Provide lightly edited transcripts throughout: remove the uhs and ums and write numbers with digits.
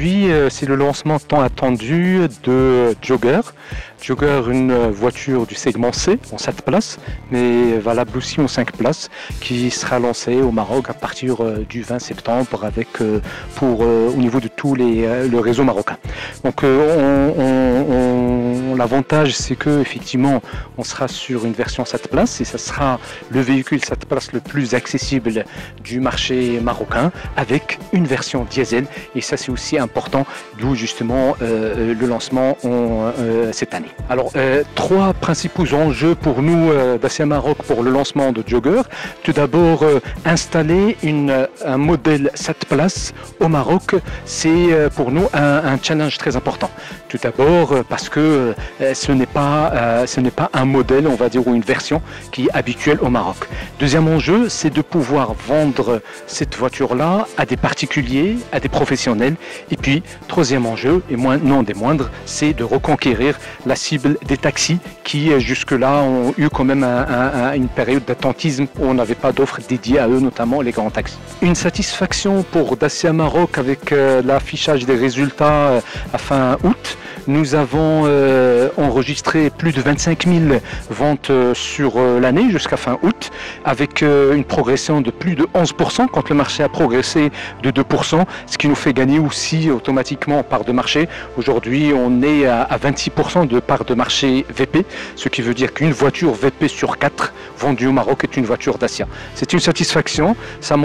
aujourd'hui, c'est le lancement tant attendu de Jogger. Jogger, une voiture du segment C en 7 places, mais valable aussi en 5 places, qui sera lancée au Maroc à partir du 20 septembre avec, au niveau de tout le réseau marocain. Donc l'avantage, c'est que effectivement, on sera sur une version 7 places et ça sera le véhicule 7 places le plus accessible du marché marocain avec une version diesel, et ça c'est aussi important, d'où justement le lancement cette année. Alors, trois principaux enjeux pour nous Dacia Maroc pour le lancement de Jogger. Tout d'abord, installer un modèle 7 places au Maroc, c'est pour nous un challenge très important. Tout d'abord parce que ce n'est pas un modèle, on va dire, ou une version qui est habituelle au Maroc. Deuxième enjeu, c'est de pouvoir vendre cette voiture-là à des particuliers, à des professionnels. Et puis, troisième enjeu, et non des moindres, c'est de reconquérir la cible des taxis qui, jusque-là, ont eu quand même une période d'attentisme où on n'avait pas d'offres dédiées à eux, notamment les grands taxis. Une satisfaction pour Dacia Maroc avec l'affichage des résultats à fin août. Nous avons enregistré plus de 25 000 ventes sur l'année jusqu'à fin août, avec une progression de plus de 11% quand le marché a progressé de 2%, ce qui nous fait gagner aussi automatiquement en part de marché. Aujourd'hui, on est à 26% de part de marché VP, ce qui veut dire qu'une voiture VP sur 4 vendue au Maroc est une voiture Dacia. C'est une satisfaction, ça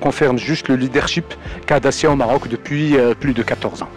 confirme juste le leadership qu'a Dacia au Maroc depuis plus de 14 ans.